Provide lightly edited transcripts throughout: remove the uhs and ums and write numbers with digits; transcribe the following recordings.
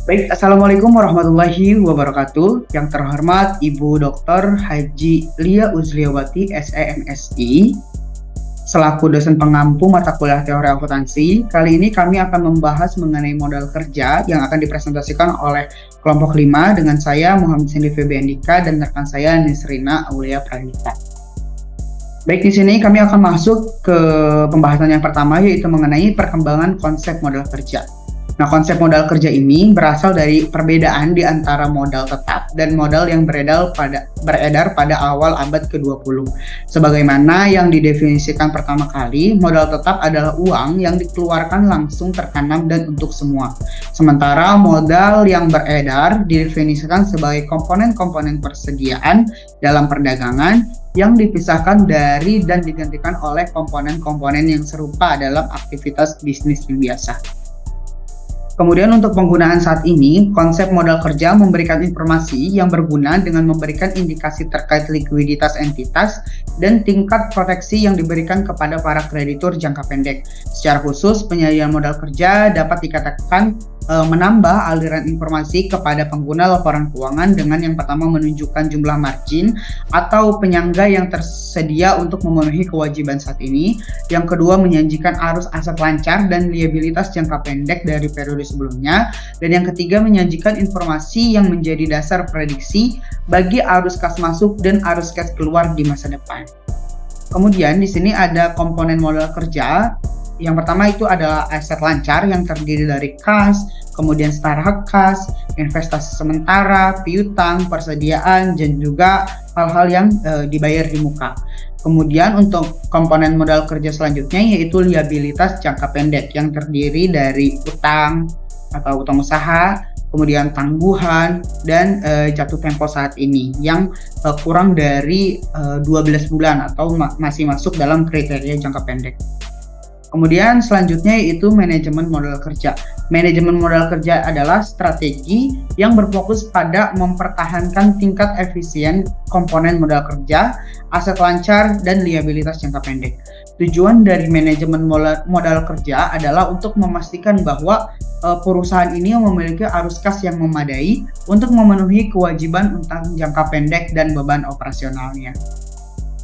Baik, Assalamualaikum warahmatullahi wabarakatuh. Yang terhormat Ibu Dr. Haji Lia Uzliawati, SEMSI, selaku dosen pengampu mata kuliah teori akuntansi. Kali ini kami akan membahas mengenai modal kerja yang akan dipresentasikan oleh kelompok 5 dengan saya Muhammad Cindy Febiandika dan rekan saya Nisrina Aulia Pradita. Baik, di sini kami akan masuk ke pembahasan yang pertama, yaitu mengenai perkembangan konsep modal kerja. Nah, konsep modal kerja ini berasal dari perbedaan di antara modal tetap dan modal yang beredar pada awal abad ke-20. Sebagaimana yang didefinisikan pertama kali, modal tetap adalah uang yang dikeluarkan langsung tertanam dan untuk semua. Sementara modal yang beredar didefinisikan sebagai komponen-komponen persediaan dalam perdagangan yang dipisahkan dari dan digantikan oleh komponen-komponen yang serupa dalam aktivitas bisnis yang biasa. Kemudian untuk penggunaan saat ini, konsep modal kerja memberikan informasi yang berguna dengan memberikan indikasi terkait likuiditas entitas dan tingkat proteksi yang diberikan kepada para kreditur jangka pendek. Secara khusus, penyajian modal kerja dapat dikatakan menambah aliran informasi kepada pengguna laporan keuangan dengan yang pertama menunjukkan jumlah margin atau penyangga yang tersedia untuk memenuhi kewajiban saat ini. Yang kedua, menyajikan arus aset lancar dan liabilitas jangka pendek dari periode sebelumnya. Dan yang ketiga, menyajikan informasi yang menjadi dasar prediksi bagi arus kas masuk dan arus kas keluar di masa depan. Kemudian di sini ada komponen modal kerja. Yang pertama itu adalah aset lancar yang terdiri dari kas, kemudian setara hak kas, investasi sementara, piutang, persediaan, dan juga hal-hal yang dibayar di muka. Kemudian untuk komponen modal kerja selanjutnya yaitu liabilitas jangka pendek yang terdiri dari utang atau utang usaha, kemudian tangguhan, dan jatuh tempo saat ini yang kurang dari 12 bulan atau masih masuk dalam kriteria jangka pendek. Kemudian selanjutnya yaitu manajemen modal kerja. Manajemen modal kerja adalah strategi yang berfokus pada mempertahankan tingkat efisien komponen modal kerja, aset lancar, dan liabilitas jangka pendek. Tujuan dari manajemen modal kerja adalah untuk memastikan bahwa perusahaan ini memiliki arus kas yang memadai untuk memenuhi kewajiban utang jangka pendek dan beban operasionalnya.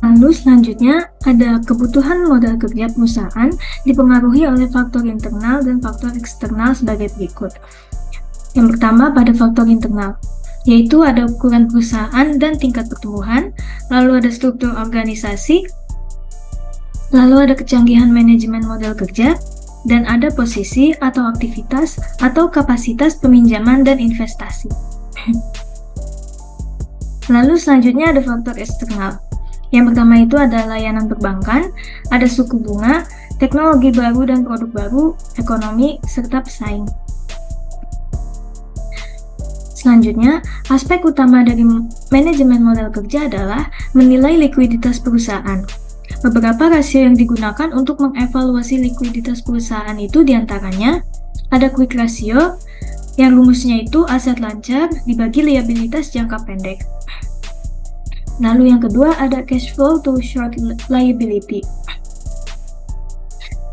Lalu selanjutnya ada kebutuhan modal kerja perusahaan dipengaruhi oleh faktor internal dan faktor eksternal sebagai berikut. Yang pertama pada faktor internal, yaitu ada ukuran perusahaan dan tingkat pertumbuhan, lalu ada struktur organisasi, lalu ada kecanggihan manajemen modal kerja, dan ada posisi atau aktivitas atau kapasitas peminjaman dan investasi. Lalu selanjutnya ada faktor eksternal. Yang pertama itu ada layanan perbankan, ada suku bunga, teknologi baru dan produk baru, ekonomi, serta pesaing. Selanjutnya, aspek utama dari manajemen modal kerja adalah menilai likuiditas perusahaan. Beberapa rasio yang digunakan untuk mengevaluasi likuiditas perusahaan itu diantaranya ada quick ratio, yang rumusnya itu aset lancar dibagi liabilitas jangka pendek. Lalu yang kedua ada cash flow to short liability.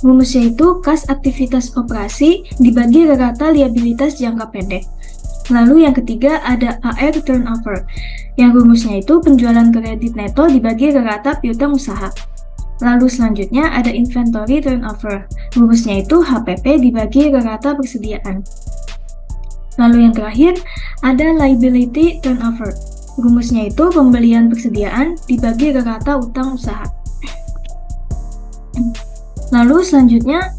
Rumusnya itu kas aktivitas operasi dibagi rata liabilitas jangka pendek. Lalu yang ketiga ada AR turnover, yang rumusnya itu penjualan kredit neto dibagi rata piutang usaha. Lalu selanjutnya ada inventory turnover, rumusnya itu HPP dibagi rata persediaan. Lalu yang terakhir ada liability turnover. Rumusnya itu pembelian persediaan dibagi rata utang usaha. Lalu selanjutnya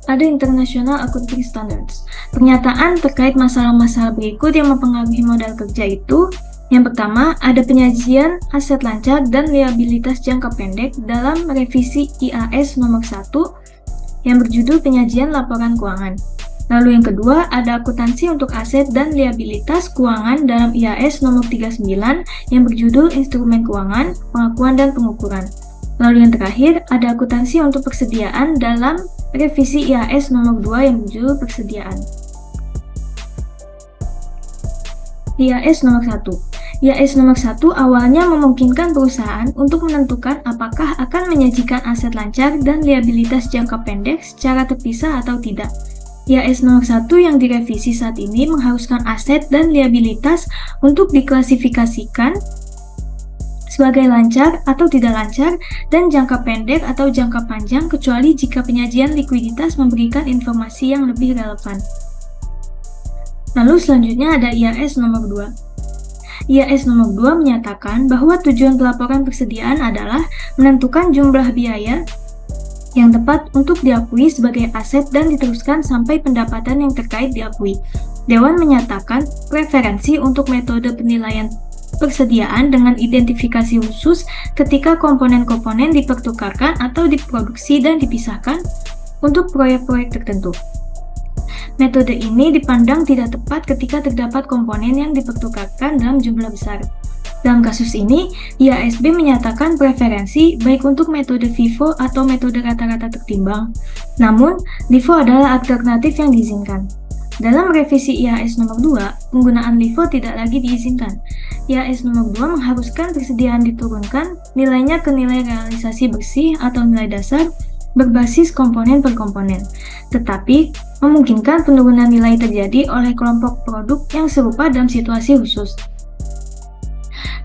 ada International Accounting Standards. Pernyataan terkait masalah-masalah berikut yang mempengaruhi modal kerja itu, yang pertama ada penyajian aset lancar dan liabilitas jangka pendek dalam revisi IAS nomor 1 yang berjudul penyajian laporan keuangan. Lalu yang kedua, ada akuntansi untuk aset dan liabilitas keuangan dalam IAS nomor 39 yang berjudul Instrumen Keuangan, Pengakuan dan Pengukuran. Lalu yang terakhir, ada akuntansi untuk persediaan dalam revisi IAS nomor 2 yang berjudul Persediaan. IAS nomor 1. IAS nomor 1 awalnya memungkinkan perusahaan untuk menentukan apakah akan menyajikan aset lancar dan liabilitas jangka pendek secara terpisah atau tidak. IAS nomor 1 yang direvisi saat ini mengharuskan aset dan liabilitas untuk diklasifikasikan sebagai lancar atau tidak lancar dan jangka pendek atau jangka panjang kecuali jika penyajian likuiditas memberikan informasi yang lebih relevan. Lalu selanjutnya ada IAS nomor 2. IAS nomor 2 menyatakan bahwa tujuan pelaporan persediaan adalah menentukan jumlah biaya yang tepat untuk diakui sebagai aset dan diteruskan sampai pendapatan yang terkait diakui. Dewan menyatakan preferensi untuk metode penilaian persediaan dengan identifikasi khusus ketika komponen-komponen dipertukarkan atau diproduksi dan dipisahkan untuk proyek-proyek tertentu. Metode ini dipandang tidak tepat ketika terdapat komponen yang dipertukarkan dalam jumlah besar. Dalam kasus ini, IASB menyatakan preferensi baik untuk metode FIFO atau metode rata-rata tertimbang. Namun, LIFO adalah alternatif yang diizinkan. Dalam revisi IAS nomor 2, penggunaan LIFO tidak lagi diizinkan. IAS nomor 2 mengharuskan persediaan diturunkan nilainya ke nilai realisasi bersih atau nilai dasar berbasis komponen per komponen, tetapi memungkinkan penurunan nilai terjadi oleh kelompok produk yang serupa dalam situasi khusus.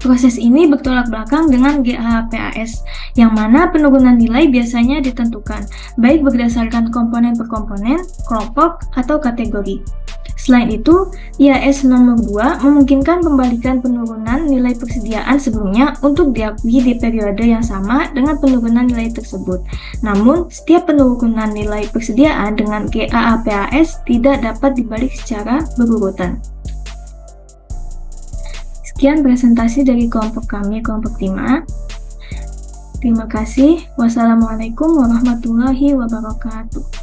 Proses ini bertolak belakang dengan GAAPAS, yang mana penurunan nilai biasanya ditentukan, baik berdasarkan komponen per komponen, kelompok, atau kategori. Selain itu, IAS nomor 2 memungkinkan pembalikan penurunan nilai persediaan sebelumnya untuk diakui di periode yang sama dengan penurunan nilai tersebut. Namun, setiap penurunan nilai persediaan dengan GAAPAS tidak dapat dibalik secara berurutan. Sekian presentasi dari kelompok kami, kelompok 5. Terima kasih. Wassalamualaikum warahmatullahi wabarakatuh.